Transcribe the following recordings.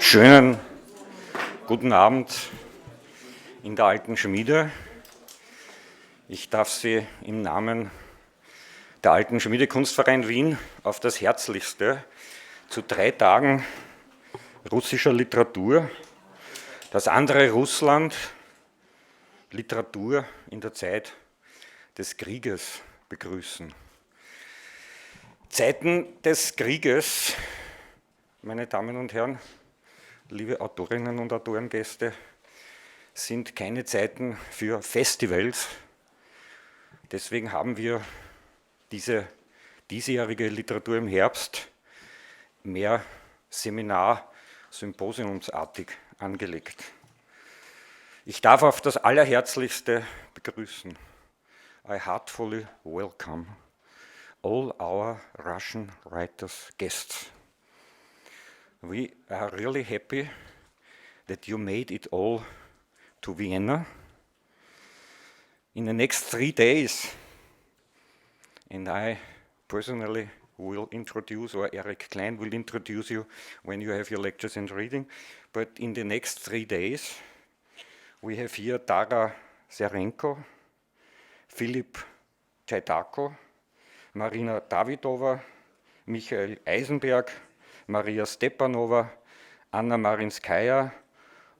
Schönen guten Abend in der Alten Schmiede. Ich darf Sie im Namen der Alten Schmiede Kunstverein Wien auf das Herzlichste zu 3 Tagen russischer Literatur, das andere Russland, Literatur in der Zeit des Krieges begrüßen. Zeiten des Krieges, meine Damen und Herren, liebe Autorinnen und Autorengäste, sind keine Zeiten für Festivals. Deswegen haben wir diese diesjährige Literatur im Herbst mehr Seminar-Symposiumsartig angelegt. Ich darf auf das Allerherzlichste begrüßen. I heartfully welcome all our Russian writers guests. We are really happy that you made it all to Vienna. In the next 3 days, and I personally will introduce, or Eric Klein will introduce you when you have your lectures and reading, but in the next 3 days, we have here Tara Serenko, Philipp Chaitako, Marina Davidova, Michael Eisenberg, Maria Stepanova, Anna Marinskaya,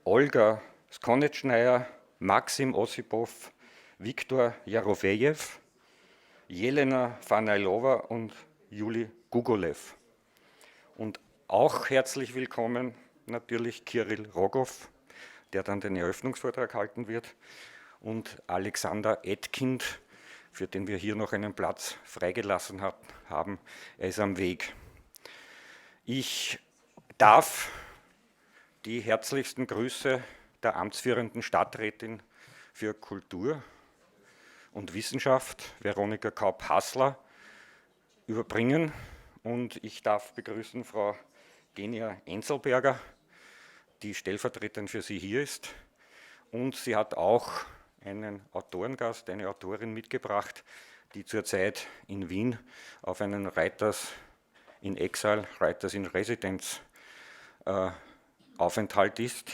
Olga Skonetschnaya, Maxim Ossipov, Viktor Jarofejew, Jelena Fanailova und Juli Gugolev. Und auch herzlich willkommen natürlich Kirill Rogov, der dann den Eröffnungsvortrag halten wird, und Alexander Etkind, für den wir hier noch einen Platz freigelassen haben. Er ist am Weg. Ich darf die herzlichsten Grüße der amtsführenden Stadträtin für Kultur und Wissenschaft, Veronika Kaup-Hassler, überbringen. Und ich darf begrüßen Frau Genia Enselberger, die stellvertretend für Sie hier ist. Und sie hat auch einen Autorengast, eine Autorin mitgebracht, die zurzeit in Wien auf einen Writers in Exile, Writers in Residence Aufenthalt ist.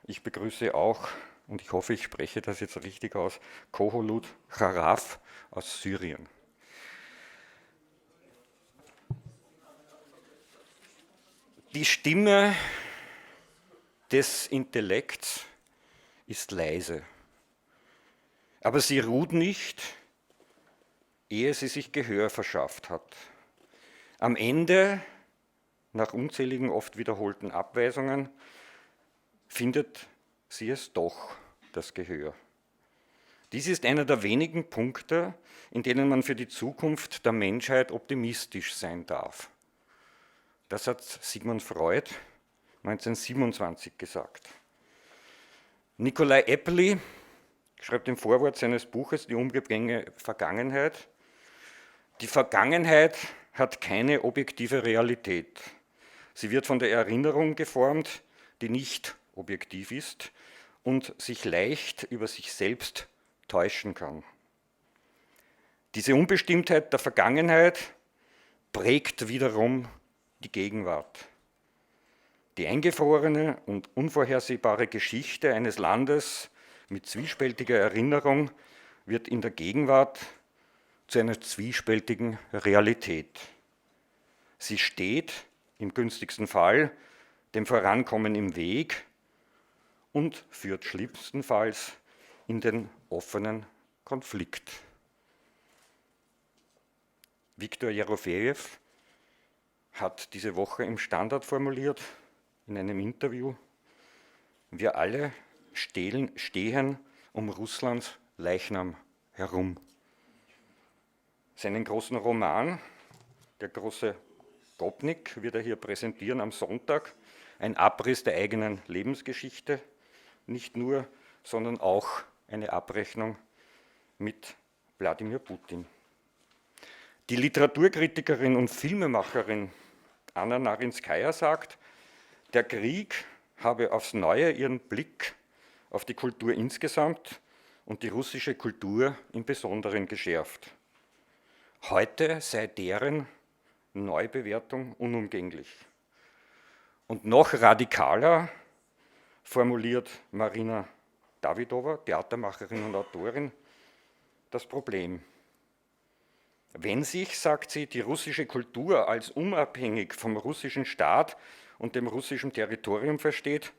Ich begrüße auch, und ich hoffe, ich spreche das jetzt richtig aus, Koholut Charaf aus Syrien. Die Stimme des Intellekts ist leise, aber sie ruht nicht, ehe sie sich Gehör verschafft hat. Am Ende, nach unzähligen, oft wiederholten Abweisungen, findet sie es doch, das Gehör. Dies ist einer der wenigen Punkte, in denen man für die Zukunft der Menschheit optimistisch sein darf. Das hat Sigmund Freud 1927 gesagt. Nikolai Eppeli schreibt im Vorwort seines Buches Die unbequeme Vergangenheit: Die Vergangenheit hat keine objektive Realität. Sie wird von der Erinnerung geformt, die nicht objektiv ist und sich leicht über sich selbst täuschen kann. Diese Unbestimmtheit der Vergangenheit prägt wiederum die Gegenwart. Die eingefrorene und unvorhersehbare Geschichte eines Landes mit zwiespältiger Erinnerung wird in der Gegenwart zu einer zwiespältigen Realität. Sie steht im günstigsten Fall dem Vorankommen im Weg und führt schlimmstenfalls in den offenen Konflikt. Viktor Jarofejew hat diese Woche im Standard formuliert, in einem Interview: Wir alle stehen um Russlands Leichnam herum. Seinen großen Roman, Der große Gopnik, wird er hier präsentieren am Sonntag. Ein Abriss der eigenen Lebensgeschichte, nicht nur, sondern auch eine Abrechnung mit Wladimir Putin. Die Literaturkritikerin und Filmemacherin Anna Marinskaya sagt, der Krieg habe aufs Neue ihren Blick auf die Kultur insgesamt und die russische Kultur im Besonderen geschärft. Heute sei deren Neubewertung unumgänglich. Und noch radikaler formuliert Marina Davidova, Theatermacherin und Autorin, das Problem. Wenn sich, sagt sie, die russische Kultur als unabhängig vom russischen Staat und dem russischen Territorium versteht,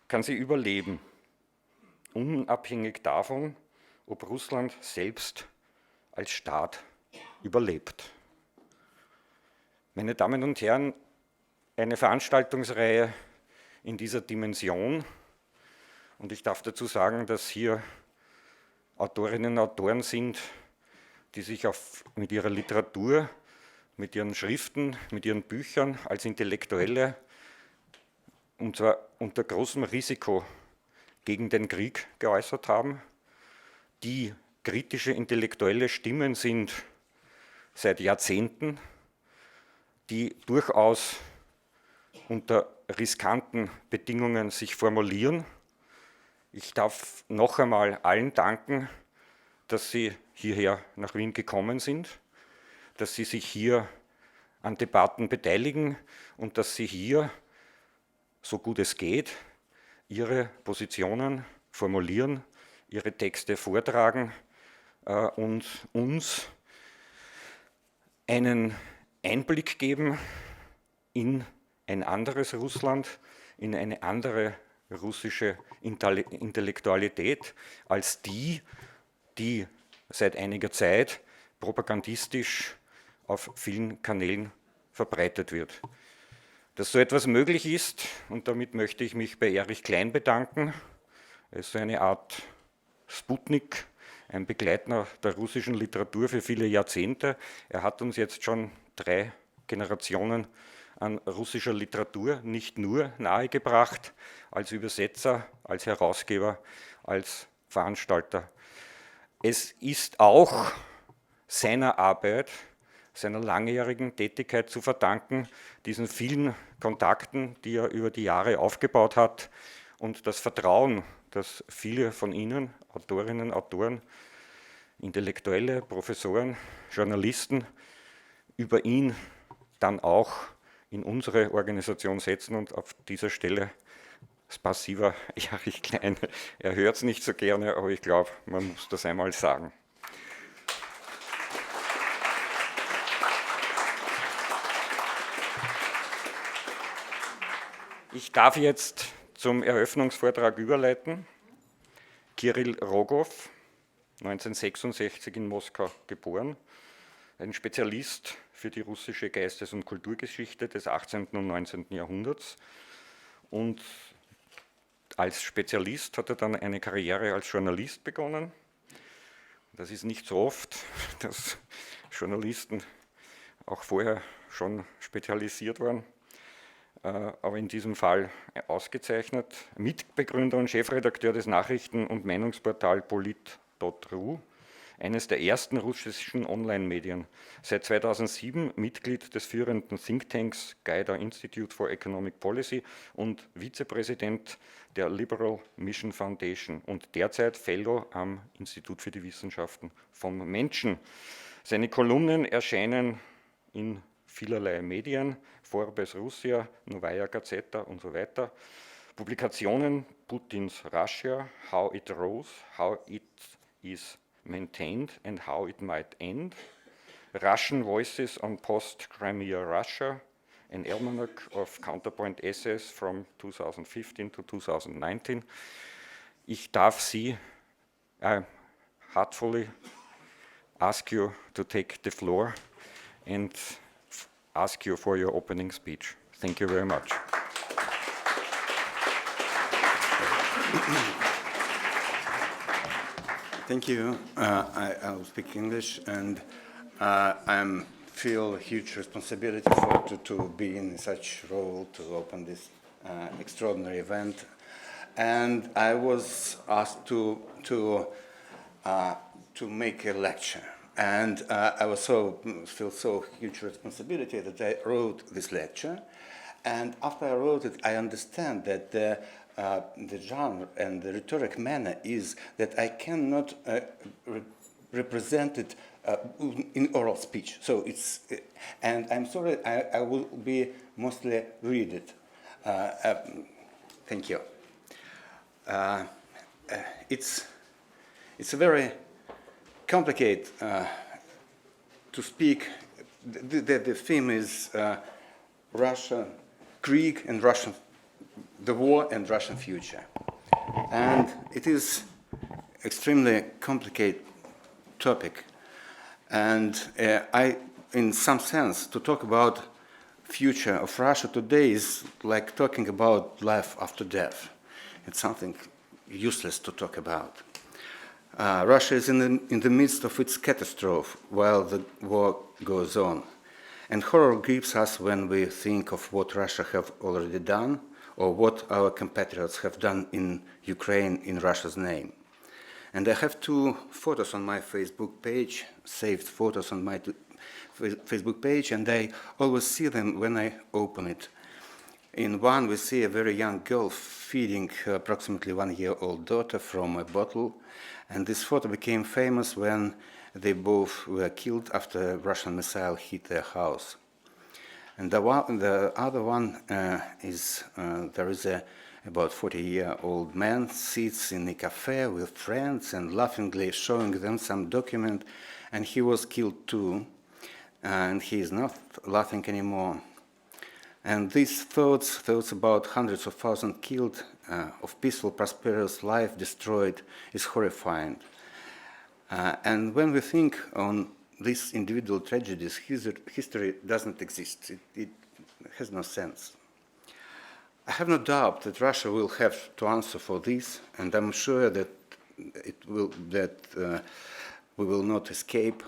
kann sie überleben, unabhängig davon, ob Russland selbst als Staat überlebt. Meine Damen und Herren, eine Veranstaltungsreihe in dieser Dimension, und ich darf dazu sagen, dass hier Autorinnen und Autoren sind, die sich mit ihrer Literatur, mit ihren Schriften, mit ihren Büchern als Intellektuelle, und zwar unter großem Risiko, gegen den Krieg geäußert haben, die kritische intellektuelle Stimmen sind seit Jahrzehnten, die durchaus unter riskanten Bedingungen sich formulieren. Ich darf noch einmal allen danken, dass Sie hierher nach Wien gekommen sind, dass Sie sich hier an Debatten beteiligen und dass Sie hier, so gut es geht, Ihre Positionen formulieren, Ihre Texte vortragen und uns einen Einblick geben in ein anderes Russland, in eine andere russische Intellektualität als die seit einiger Zeit propagandistisch auf vielen Kanälen verbreitet wird. Dass so etwas möglich ist, und damit möchte ich mich bei Erich Klein bedanken, er ist so eine Art Sputnik, ein Begleiter der russischen Literatur für viele Jahrzehnte. Er hat uns jetzt schon 3 Generationen an russischer Literatur nicht nur nahegebracht, als Übersetzer, als Herausgeber, als Veranstalter. Es ist auch seiner Arbeit, seiner langjährigen Tätigkeit zu verdanken, diesen vielen Kontakten, die er über die Jahre aufgebaut hat und das Vertrauen, das viele von Ihnen, Autorinnen, Autoren, Intellektuelle, Professoren, Journalisten, über ihn dann auch in unsere Organisation setzen und auf dieser Stelle das Passiver Erich Klein, er hört es nicht so gerne, aber ich glaube, man muss das einmal sagen. Ich darf jetzt zum Eröffnungsvortrag überleiten. Kirill Rogov, 1966 in Moskau geboren, ein Spezialist für die russische Geistes- und Kulturgeschichte des 18. und 19. Jahrhunderts. Und als Spezialist hat er dann eine Karriere als Journalist begonnen. Das ist nicht so oft, dass Journalisten auch vorher schon spezialisiert waren, aber in diesem Fall ausgezeichnet. Mitbegründer und Chefredakteur des Nachrichten- und Meinungsportals polit.ru, eines der ersten russischen Online-Medien. Seit 2007 Mitglied des führenden Thinktanks Gaida Institute for Economic Policy und Vizepräsident der Liberal Mission Foundation und derzeit Fellow am Institut für die Wissenschaften vom Menschen. Seine Kolumnen erscheinen in vielerlei Medien, Forbes Russia, Novaya Gazeta und so weiter. Publikationen Putins Russia, How It Rose, How It Is Maintained and How It Might End, Russian Voices on Post-Crimea Russia, an Almanac of Counterpoint Essays from 2015 to 2019. Ich darf Sie heartfully ask you to take the floor and ask you for your opening speech. Thank you very much. Thank you. I will speak English, and I feel a huge responsibility to be in such role to open this extraordinary event. And I was asked to make a lecture, and I was feel so huge responsibility that I wrote this lecture. And after I wrote it, I understand that the genre and the rhetoric manner is that I cannot represent it in oral speech. So it's, and I'm sorry, I will be mostly read it. Thank you. It's a very complicated to speak. The theme is Russia, Krieg and Russian, the war and Russian future. And it is extremely complicated topic. And in some sense, to talk about future of Russia today is like talking about life after death. It's something useless to talk about. Russia is in the midst of its catastrophe while the war goes on. And horror grips us when we think of what Russia have already done or what our competitors have done in Ukraine in Russia's name. And I have two photos on my Facebook page, saved photos on my Facebook page, and I always see them when I open it. In one, we see a very young girl feeding her approximately 1-year-old daughter from a bottle, and this photo became famous when they both were killed after a Russian missile hit their house. And the other one is there is a about 40-year-old man sits in a cafe with friends and laughingly showing them some document, and he was killed too, and he is not laughing anymore. And these thoughts about hundreds of thousands killed, of peaceful, prosperous life destroyed, is horrifying. And when we think on these individual tragedies, history doesn't exist. It has no sense. I have no doubt that Russia will have to answer for this, and I'm sure that we will not escape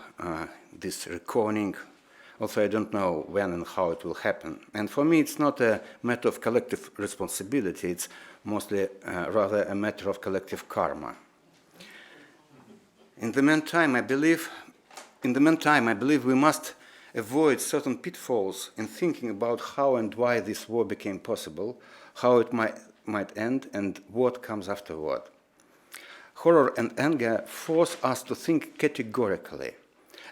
this reckoning. Also, I don't know when and how it will happen. And for me, it's not a matter of collective responsibility. It's mostly rather a matter of collective karma. In the meantime, I believe we must avoid certain pitfalls in thinking about how and why this war became possible, how it might end, and what comes afterward. Horror and anger force us to think categorically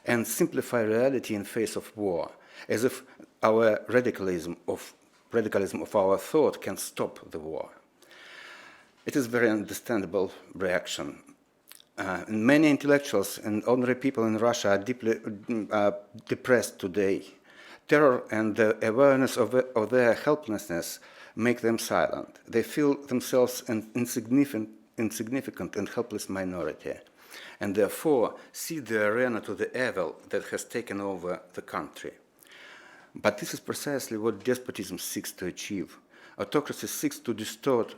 and simplify reality in face of war, as if our radicalism of our thought can stop the war. It is a very understandable reaction. Many intellectuals and ordinary people in Russia are deeply depressed today. Terror and the awareness of their helplessness make them silent. They feel themselves an insignificant and helpless minority, and therefore see the arena to the evil that has taken over the country. But this is precisely what despotism seeks to achieve. Autocracy seeks to distort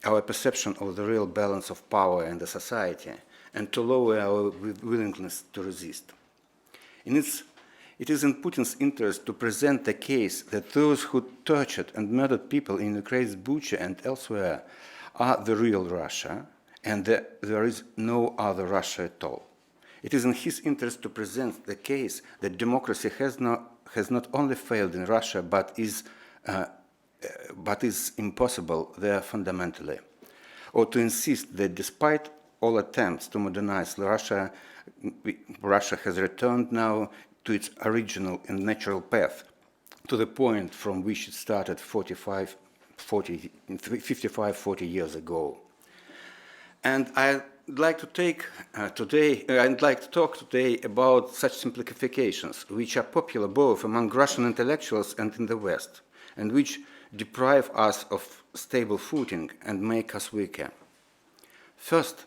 our perception of the real balance of power in the society and to lower our willingness to resist. It is in Putin's interest to present the case that those who tortured and murdered people in Ukraine's Bucha and elsewhere are the real Russia, and that there is no other Russia at all. It is in his interest to present the case that democracy has not only failed in Russia, but is impossible there fundamentally, or to insist that despite all attempts to modernize Russia, Russia has returned now to its original and natural path, to the point from which it started 55, 40 years ago. And I'd like to talk today about such simplifications, which are popular both among Russian intellectuals and in the West, and which deprive us of stable footing and make us weaker. First,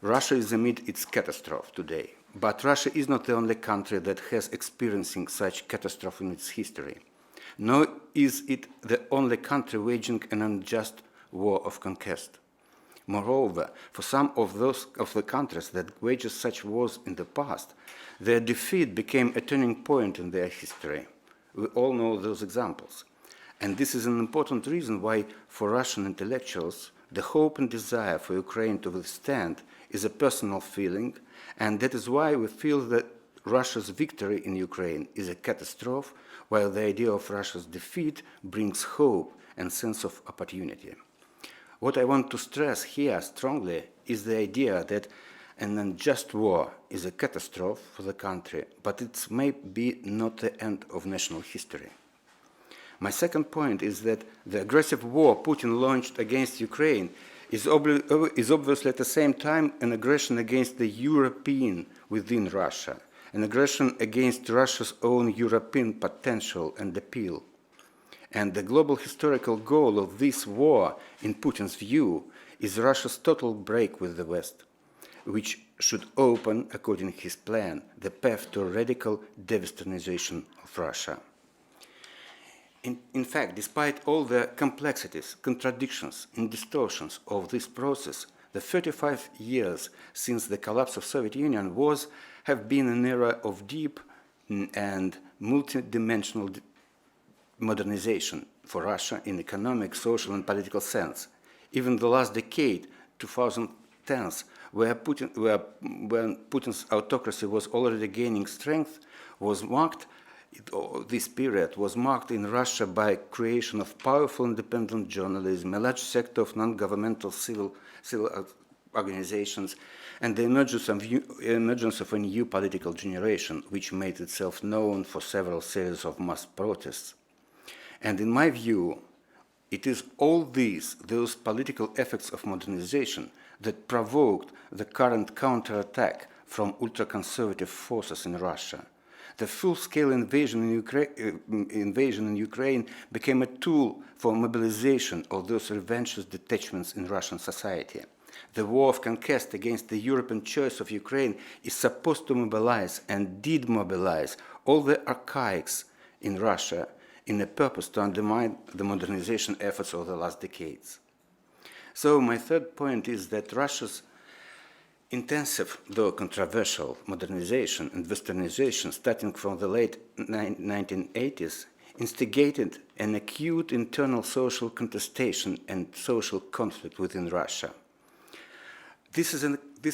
Russia is amid its catastrophe today, but Russia is not the only country that has experiencing such catastrophe in its history, nor is it the only country waging an unjust war of conquest. Moreover, for some of the countries that waged such wars in the past, their defeat became a turning point in their history. We all know those examples. And this is an important reason why, for Russian intellectuals, the hope and desire for Ukraine to withstand is a personal feeling, and that is why we feel that Russia's victory in Ukraine is a catastrophe, while the idea of Russia's defeat brings hope and sense of opportunity. What I want to stress here strongly is the idea that an unjust war is a catastrophe for the country, but it may be not the end of national history. My second point is that the aggressive war Putin launched against Ukraine is obviously at the same time an aggression against the European within Russia, an aggression against Russia's own European potential and appeal. And the global historical goal of this war, in Putin's view, is Russia's total break with the West, which should open, according to his plan, the path to a radical de-Westernization of Russia. In fact, despite all the complexities, contradictions, and distortions of this process, the 35 years since the collapse of the Soviet Union have been an era of deep and multidimensional modernization for Russia in economic, social, and political sense. Even the last decade, 2010s, when Putin's autocracy was already gaining strength, this period was marked in Russia by creation of powerful independent journalism, a large sector of non-governmental civil organizations, and the emergence of a new political generation, which made itself known for several series of mass protests. And in my view, it is all those political effects of modernization that provoked the current counterattack from ultra-conservative forces in Russia. The full-scale invasion in Ukraine became a tool for mobilization of those revanchist detachments in Russian society. The war of conquest against the European choice of Ukraine is supposed to mobilize and did mobilize all the archaics in Russia in a purpose to undermine the modernization efforts of the last decades. So my third point is that Russia's intensive, though controversial, modernization and westernization starting from the late 1980s instigated an acute internal social contestation and social conflict within Russia. This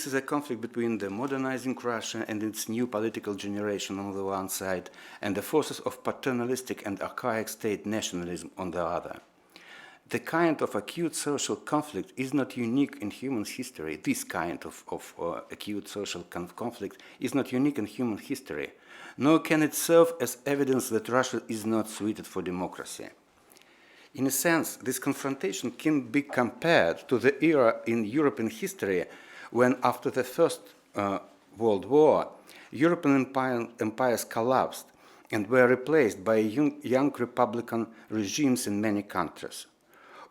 is a conflict between the modernizing Russia and its new political generation on the one side, and the forces of paternalistic and archaic state nationalism on the other. The kind of acute social conflict is not unique in human history. This kind of acute social conflict is not unique in human history, nor can it serve as evidence that Russia is not suited for democracy. In a sense, this confrontation can be compared to the era in European history when, after the First World War, European empires collapsed and were replaced by young republican regimes in many countries.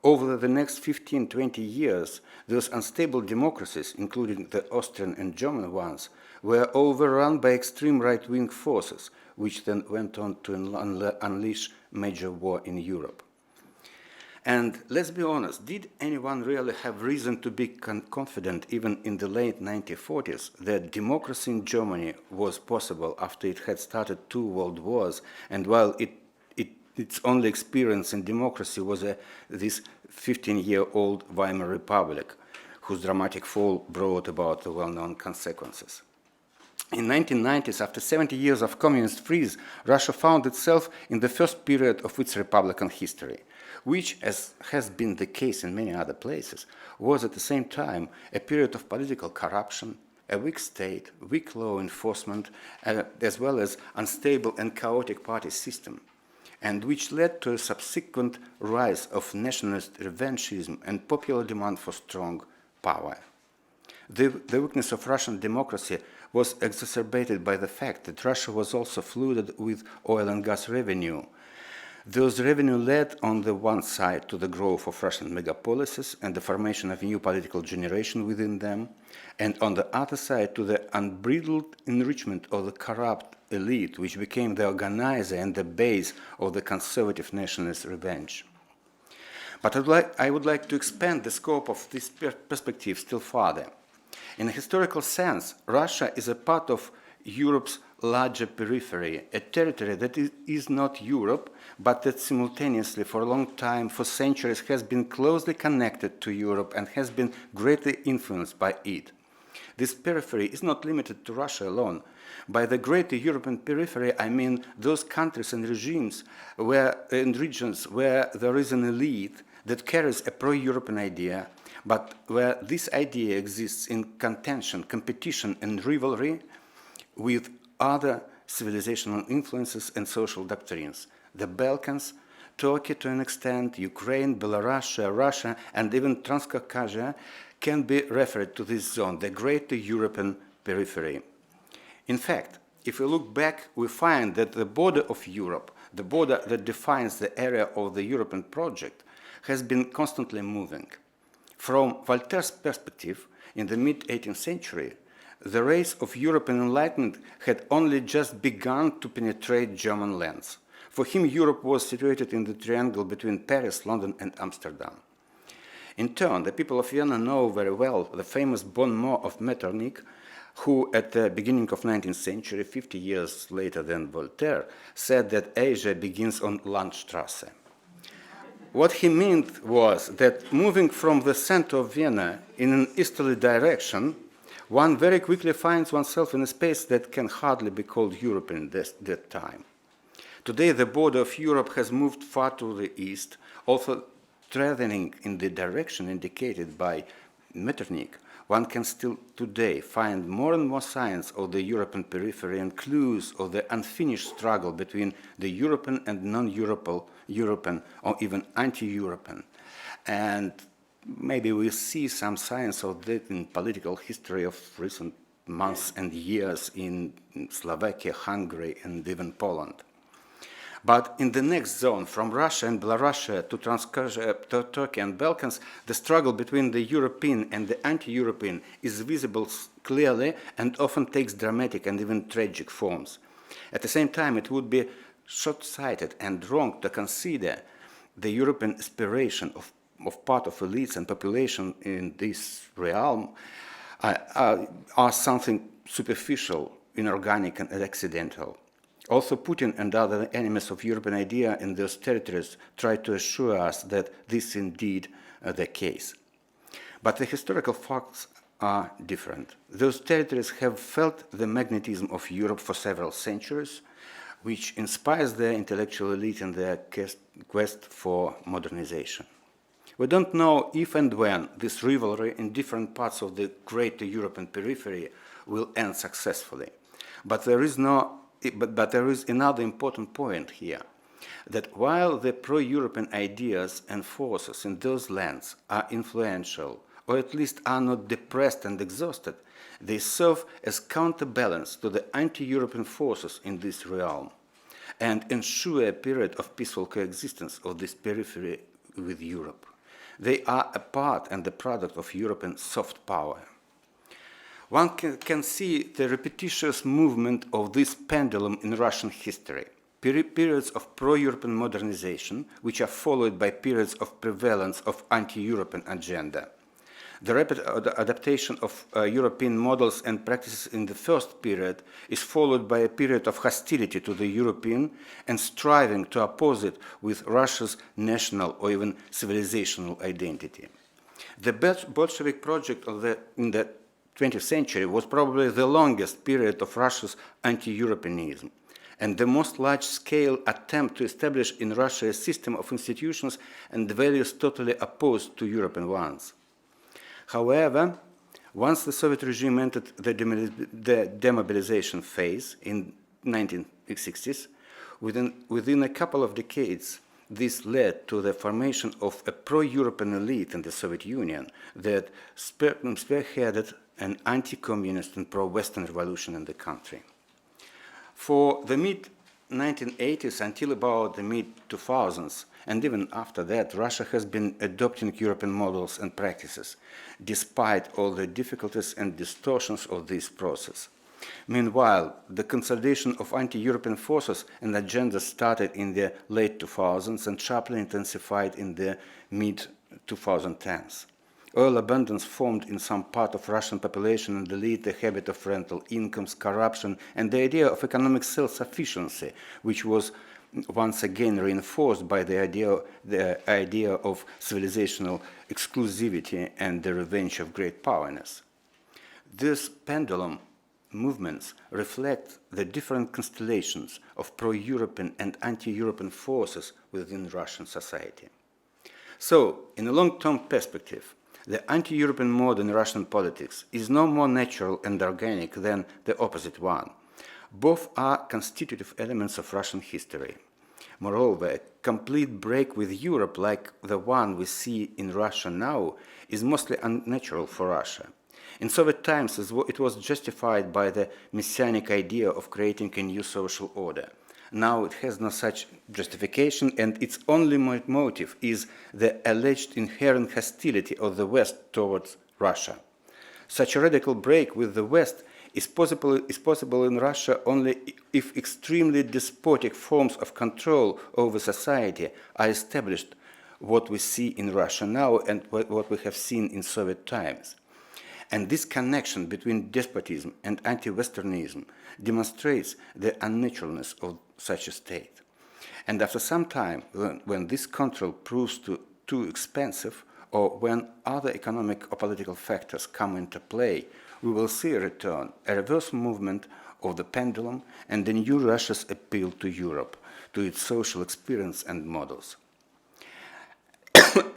Over the next 15-20 years, those unstable democracies, including the Austrian and German ones, were overrun by extreme right-wing forces, which then went on to unleash major war in Europe. And let's be honest, did anyone really have reason to be confident even in the late 1940s that democracy in Germany was possible after it had started 2 world wars, and while its only experience in democracy was this 15-year-old Weimar Republic, whose dramatic fall brought about the well-known consequences. In the 1990s, after 70 years of communist freeze, Russia found itself in the first period of its republican history, which, as has been the case in many other places, was at the same time a period of political corruption, a weak state, weak law enforcement, as well as unstable and chaotic party system, and which led to a subsequent rise of nationalist revanchism and popular demand for strong power. The weakness of Russian democracy was exacerbated by the fact that Russia was also flooded with oil and gas revenue. Those revenue led on the one side to the growth of Russian megapolises and the formation of a new political generation within them, and on the other side to the unbridled enrichment of the corrupt elite, which became the organizer and the base of the conservative nationalist revenge. But I would like to expand the scope of this perspective still further. In a historical sense, Russia is a part of Europe's larger periphery, a territory that is not Europe, but that simultaneously for a long time, for centuries, has been closely connected to Europe and has been greatly influenced by it. This periphery is not limited to Russia alone. By the greater European periphery, I mean those countries and regimes and regions where there is an elite that carries a pro-European idea, but where this idea exists in contention, competition, and rivalry with other civilizational influences and social doctrines. The Balkans, Turkey to an extent, Ukraine, Belarus, Russia, and even Transcaucasia can be referred to this zone, the greater European periphery. In fact, if we look back, we find that the border of Europe, the border that defines the area of the European project, has been constantly moving. From Voltaire's perspective, in the mid-18th century, the race of European Enlightenment had only just begun to penetrate German lands. For him, Europe was situated in the triangle between Paris, London, and Amsterdam. In turn, the people of Vienna know very well the famous bon mot of Metternich, who at the beginning of 19th century, 50 years later than Voltaire, said that Asia begins on Landstrasse. What he meant was that moving from the center of Vienna in an easterly direction, one very quickly finds oneself in a space that can hardly be called Europe in that time. Today, the border of Europe has moved far to the east, also traveling in the direction indicated by Metternich. One can still today find more and more signs of the European periphery and clues of the unfinished struggle between the European and non-European or even anti-European. And maybe we see some signs of that in political history of recent months and years in Slovakia, Hungary, and even Poland. But in the next zone, from Russia and Belarus to Transcaucasia, to Turkey and Balkans, the struggle between the European and the anti-European is visible clearly and often takes dramatic and even tragic forms. At the same time, it would be short-sighted and wrong to consider the European aspiration of part of elites and population in this realm are something superficial, inorganic, and accidental. Also, Putin and other enemies of European idea in those territories try to assure us that this is indeed the case. But the historical facts are different. Those territories have felt the magnetism of Europe for several centuries, which inspires the intellectual elite in their quest for modernization. We don't know if and when this rivalry in different parts of the greater European periphery will end successfully. But there is another important point here, that while the pro-European ideas and forces in those lands are influential, or at least are not depressed and exhausted, they serve as counterbalance to the anti-European forces in this realm, and ensure a period of peaceful coexistence of this periphery with Europe. They are a part and the product of European soft power. One can see the repetitious movement of this pendulum in Russian history, periods of pro-European modernization, which are followed by periods of prevalence of anti-European agenda. The rapid adaptation of European models and practices in the first period is followed by a period of hostility to the European and striving to oppose it with Russia's national or even civilizational identity. The Bolshevik project in the 20th century was probably the longest period of Russia's anti-Europeanism and the most large-scale attempt to establish in Russia a system of institutions and values totally opposed to European ones. However, once the Soviet regime entered the demobilization phase in 1960s, within a couple of decades, this led to the formation of a pro-European elite in the Soviet Union that spearheaded an anti-communist and pro-Western revolution in the country. For the mid-1980s until about the mid-2000s, and even after that, Russia has been adopting European models and practices, despite all the difficulties and distortions of this process. Meanwhile, the consolidation of anti-European forces and agendas started in the late 2000s and sharply intensified in the mid-2010s. Oil abundance formed in some part of Russian population and the lead the habit of rental incomes, corruption, and the idea of economic self-sufficiency, which was once again reinforced by the idea of civilizational exclusivity and the revenge of great powerness. These pendulum movements reflect the different constellations of pro-European and anti-European forces within Russian society. So, in a long-term perspective, the anti-European mode in Russian politics is no more natural and organic than the opposite one. Both are constitutive elements of Russian history. Moreover, a complete break with Europe like the one we see in Russia now is mostly unnatural for Russia. In Soviet times, it was justified by the messianic idea of creating a new social order. Now it has no such justification, and its only motive is the alleged inherent hostility of the West towards Russia. Such a radical break with the West is possible in Russia only if extremely despotic forms of control over society are established, what we see in Russia now and what we have seen in Soviet times. And this connection between despotism and anti-Westernism demonstrates the unnaturalness of such a state. And after some time, when this control proves too expensive, or when other economic or political factors come into play, we will see a return, a reverse movement of the pendulum, and the new Russia's appeal to Europe, to its social experience and models.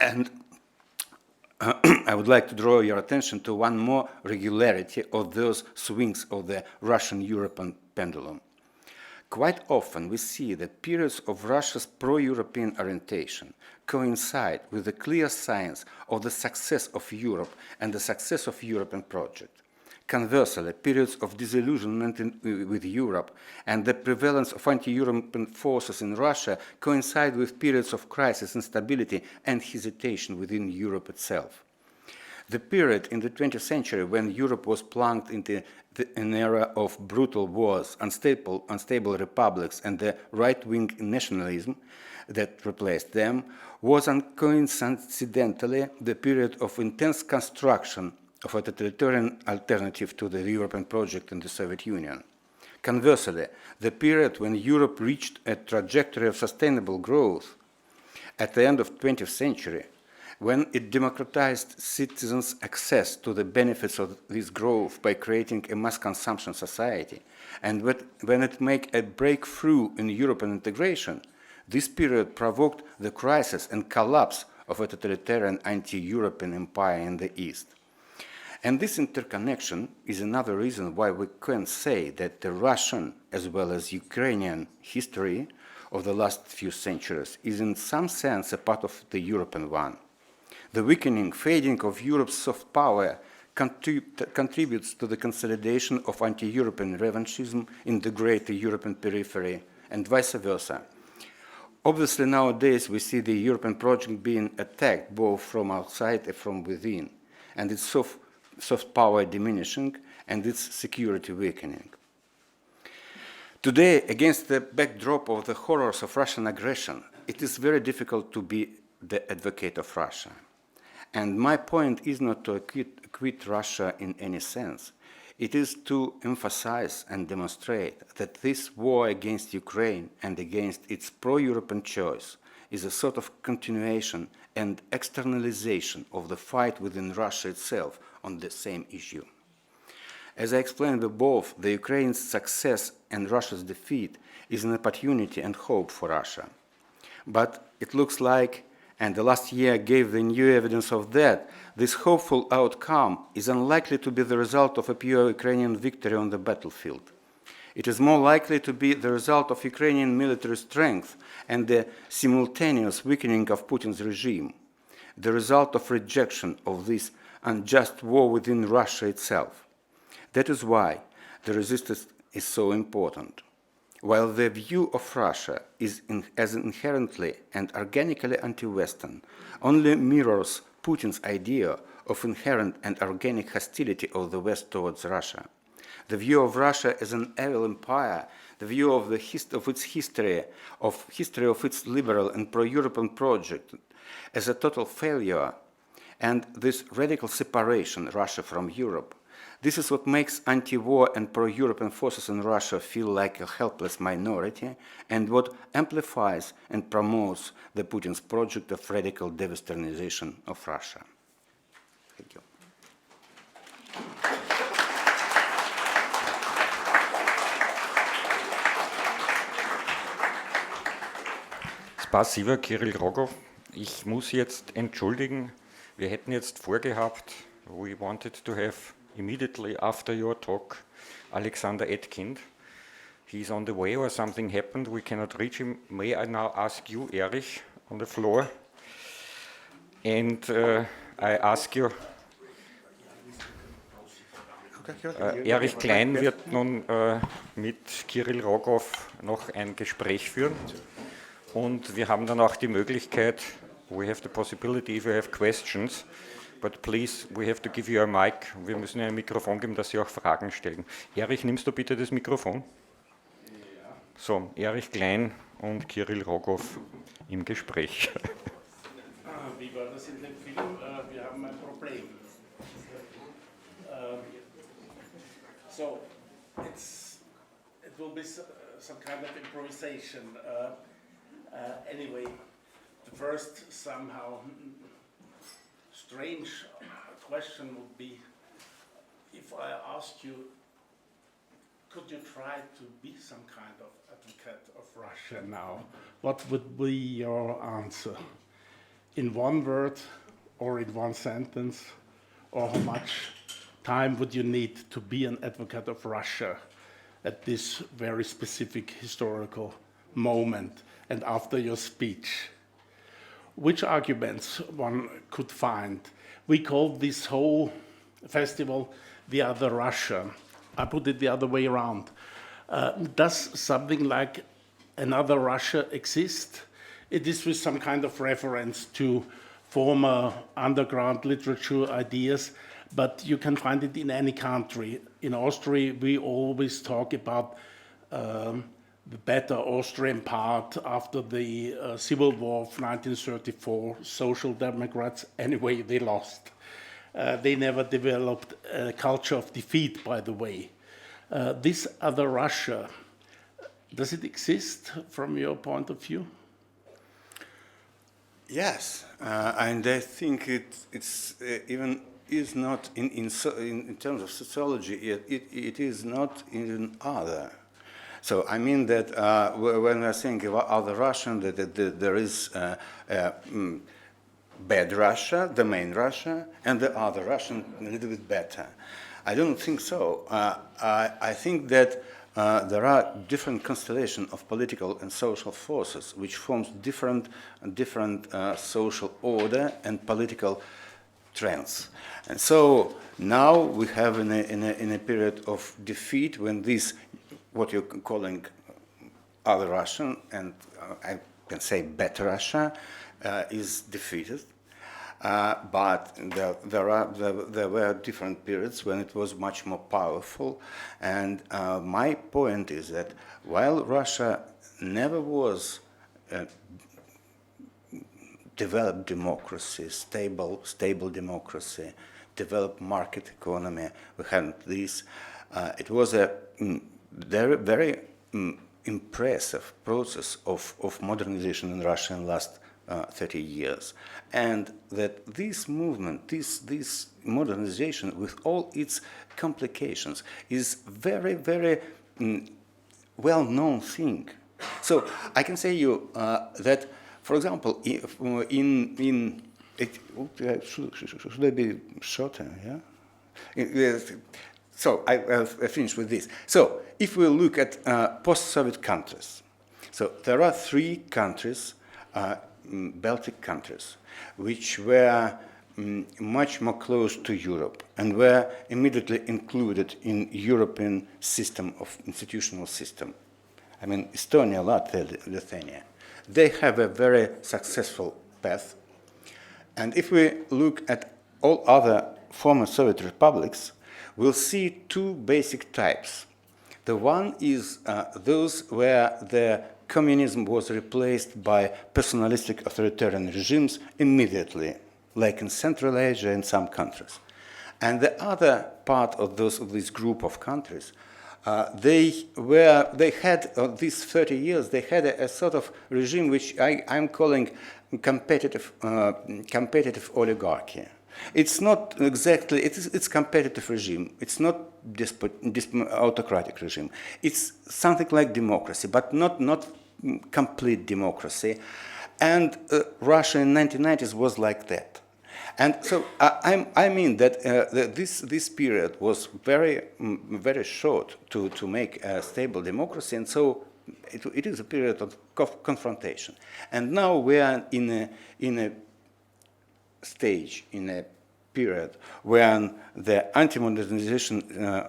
And I would like to draw your attention to one more regularity of those swings of the Russian-European pendulum. Quite often we see that periods of Russia's pro-European orientation coincide with the clear signs of the success of Europe and the success of European project. Conversely, periods of disillusionment with Europe and the prevalence of anti-European forces in Russia coincide with periods of crisis, instability, and hesitation within Europe itself. The period in the 20th century when Europe was plunged into an era of brutal wars, unstable republics, and the right-wing nationalism that replaced them was coincidentally the period of intense construction of a totalitarian alternative to the European project in the Soviet Union. Conversely, the period when Europe reached a trajectory of sustainable growth at the end of the 20th century, when it democratized citizens' access to the benefits of this growth by creating a mass consumption society, and when it made a breakthrough in European integration, this period provoked the crisis and collapse of a totalitarian anti-European empire in the East. And this interconnection is another reason why we can say that the Russian as well as Ukrainian history of the last few centuries is in some sense a part of the European one. The weakening, fading of Europe's soft power contributes to the consolidation of anti-European revanchism in the greater European periphery, and vice versa. Obviously, nowadays we see the European project being attacked both from outside and from within, and its soft power diminishing and its security weakening. Today, against the backdrop of the horrors of Russian aggression, it is very difficult to be the advocate of Russia. And my point is not to acquit Russia in any sense. It is to emphasize and demonstrate that this war against Ukraine and against its pro-European choice is a sort of continuation and externalization of the fight within Russia itself on the same issue. As I explained above, the Ukraine's success and Russia's defeat is an opportunity and hope for Russia. But it looks like, and the last year gave the new evidence of that, this hopeful outcome is unlikely to be the result of a pure Ukrainian victory on the battlefield. It is more likely to be the result of Ukrainian military strength and the simultaneous weakening of Putin's regime, the result of rejection of this unjust war within Russia itself. That is why the resistance is so important. While the view of Russia is as inherently and organically anti-Western, only mirrors Putin's idea of inherent and organic hostility of the West towards Russia. The view of Russia as an evil empire, the view of its history of its liberal and pro-European project as a total failure, and this radical separation Russia from Europe. This is what makes anti-war and pro-European forces in Russia feel like a helpless minority, and what amplifies and promotes the Putin's project of radical de-Westernization of Russia. Thank you. Spasiba, Kirill Rogov. Ich muss jetzt entschuldigen, wir hätten jetzt vorgehabt, we wanted to have immediately after your talk Alexander Etkind. he's on the way or something happened, we cannot reach him. May I now ask you, Erich, on the floor? And I ask you, Erich Klein wird nun mit Kirill Rogov noch ein Gespräch führen. Und wir haben dann auch die Möglichkeit, we have the possibility if you have questions, but please, we have to give you a mic. Wir müssen Ihnen ein Mikrofon geben, dass Sie auch Fragen stellen. Erich, nimmst du bitte das Mikrofon? Ja. So, Erich Klein und Kirill Rogov im Gespräch. Wie war das in dem Film? Wir haben ein Problem. So, it will be some kind of improvisation. Anyway, the first somehow strange question would be, if I ask you, could you try to be some kind of advocate of Russia now? What would be your answer? In one word or in one sentence? Or how much time would you need to be an advocate of Russia at this very specific historical moment and after your speech? Which arguments one could find? We call this whole festival the other Russia. I put it the other way around. Does something like another Russia exist? It is with some kind of reference to former underground literature ideas, but you can find it in any country. In Austria, we always talk about the better Austrian part after the Civil War of 1934. Social Democrats, anyway, they lost. They never developed a culture of defeat, by the way. This other Russia, does it exist from your point of view? Yes, and I think it's even is not in terms of sociology. It is not even other. So I mean that when we're saying about other Russian, that there is bad Russia, the main Russia, and the other Russian a little bit better. I don't think so. I think that there are different constellations of political and social forces which forms different social order and political trends. And so now we have in a period of defeat when this, what you're calling other Russian, and I can say better Russia, is defeated. But there were different periods when it was much more powerful. And my point is that while Russia never was developed democracy, stable democracy, developed market economy, we had this, it was a very impressive process of modernization in Russia in the last 30 years. And that this movement, this modernization with all its complications is very, very well-known thing. So I can say you that, for example, should I be shorter, yeah? So I'll finish with this. So if we look at post-Soviet countries, so there are 3 countries, Baltic countries, which were much more close to Europe and were immediately included in European system of institutional system. I mean, Estonia, Latvia, Lithuania. They have a very successful path. And if we look at all other former Soviet republics, we'll see 2 basic types. The one is those where the communism was replaced by personalistic authoritarian regimes immediately, like in Central Asia and some countries. And the other part of this group of countries, they had these 30 years, they had a sort of regime which I'm calling competitive oligarchy. It's not exactly, it's competitive regime. It's not autocratic regime. It's something like democracy, but not complete democracy. And Russia in the 1990s was like that. And so I mean that this period was very short to make a stable democracy, and so it is a period of confrontation. And now we are in a stage, in a period when the anti-modernization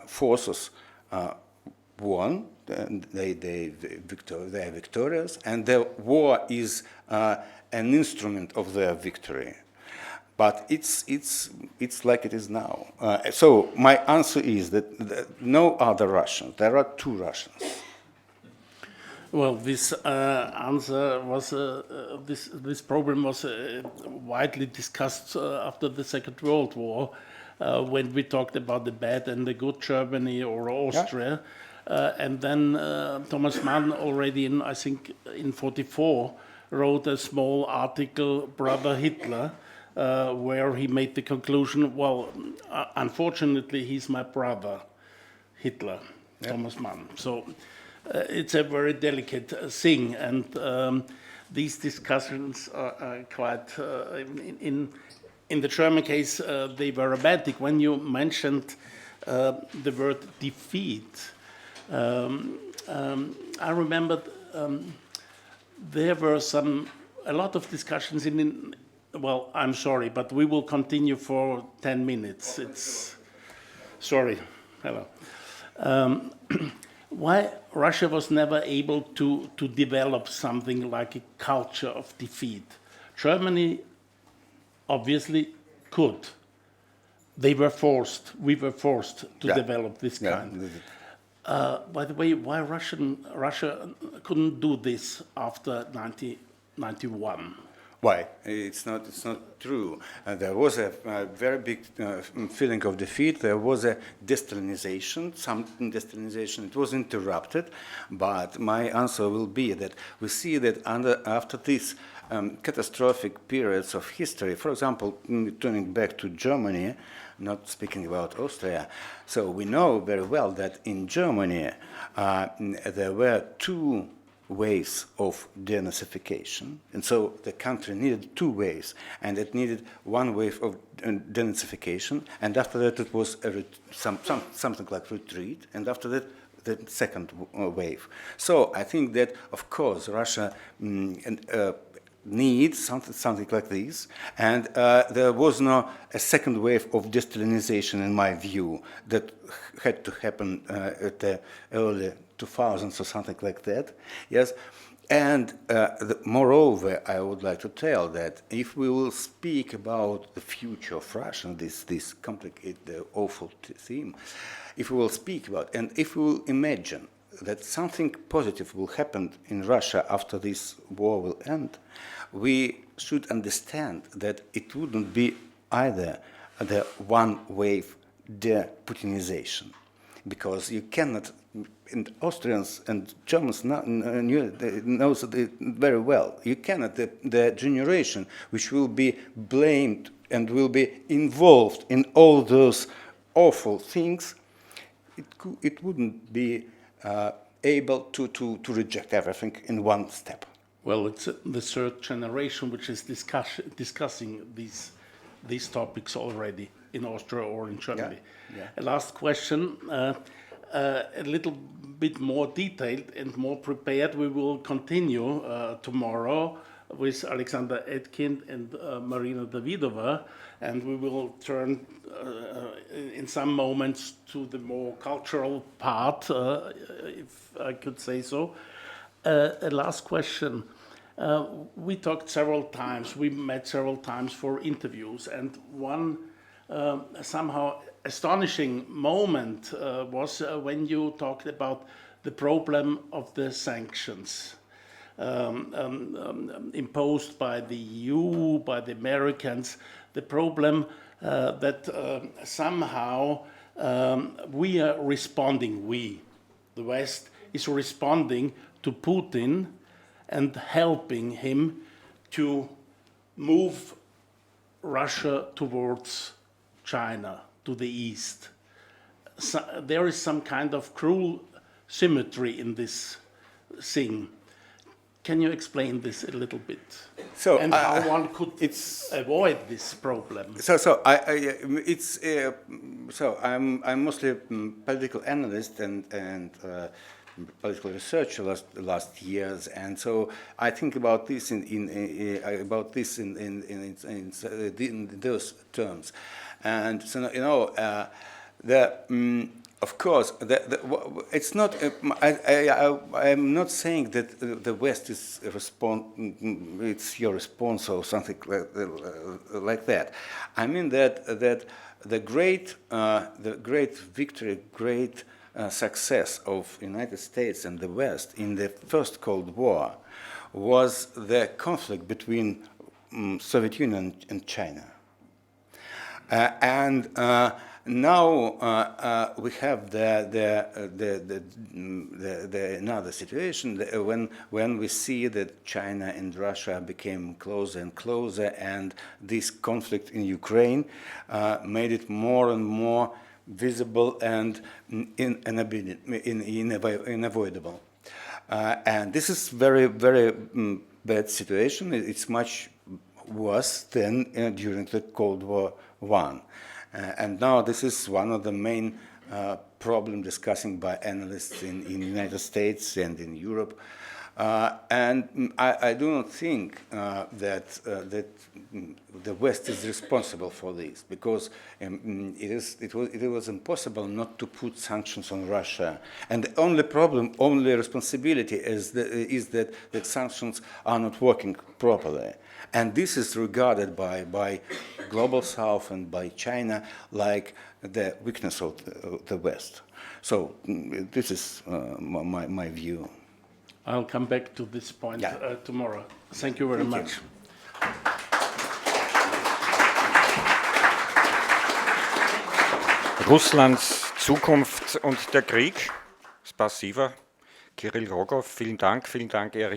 forces won, they are victorious, and the war is an instrument of their victory. But it's like it is now. So my answer is that no other Russians. There are two Russians. Well, this answer was this problem was widely discussed after the Second World War, when we talked about the bad and the good Germany or Austria, and then Thomas Mann already in I think in '44 wrote a small article, Brother Hitler, where he made the conclusion, well, unfortunately, he's my brother, Hitler, Thomas Mann. So it's a very delicate thing, and these discussions are quite, in the German case, they were romantic. When you mentioned the word defeat, I remembered there were a lot of discussions well, I'm sorry, but we will continue for 10 minutes. Sorry, hello. Why Russia was never able to develop something like a culture of defeat? Germany obviously could. We were forced to develop this kind. By the way, why Russia couldn't do this after 1991? Why? It's not true. There was a very big feeling of defeat. There was a de-Stalinization, some de-Stalinization. It was interrupted, but my answer will be that we see that after these catastrophic periods of history, for example, turning back to Germany, not speaking about Austria, so we know very well that in Germany there were two ways of denazification, and so the country needed two ways, and it needed one wave of denazification, and after that it was something like retreat, and after that the second wave. So I think that, of course, Russia needs something like this, and there was no a second wave of de-Stalinization, in my view, that had to happen at the early 2000s or something like that. Yes, and moreover, I would like to tell that if we will speak about the future of Russia, this complicated, awful theme, if we will speak about, and if we will imagine that something positive will happen in Russia after this war will end, we should understand that it wouldn't be either the one-wave de-Putinization, because you cannot, and Austrians and Germans know it very well, you cannot, the generation which will be blamed and will be involved in all those awful things, it wouldn't be able to reject everything in one step. Well, it's the third generation which is discussing these topics already in Austria or in Germany. Yeah. A last question, a little bit more detailed and more prepared. We will continue tomorrow with Alexander Etkind and Marina Davidova, and we will turn in some moments to the more cultural part, if I could say so. A last question. We talked several times, we met several times for interviews, and one somehow astonishing moment was when you talked about the problem of the sanctions imposed by the EU, by the Americans, the problem that somehow we are responding, the West, is responding to Putin and helping him to move Russia towards China, to the east. So there is some kind of cruel symmetry in this thing. Can you explain this a little bit? So, and how one could it's avoid this problem? I'm mostly a political analyst and political researcher last years, and so I think about this in those terms, and so of course, it's not. I'm not saying that the West is it's your response or something like that. I mean that the great victory, great success of United States and the West in the first Cold War was the conflict between Soviet Union and China, now we have another situation when we see that China and Russia became closer and closer, and this conflict in Ukraine made it more and more visible and unavoidable. And this is very, very bad situation. It's much worse than during the Cold War I. And now this is one of the main problems discussing by analysts in the United States and in Europe. And I do not think that the West is responsible for this, because it was impossible not to put sanctions on Russia. And the only responsibility is that sanctions are not working properly. And this is regarded by Global South and by China like the weakness of the West. So this is my view. I'll come back to this point tomorrow. Thank you very much. Russlands Zukunft und der Krieg. Spasiba. Kirill Rogov, vielen Dank, Erich.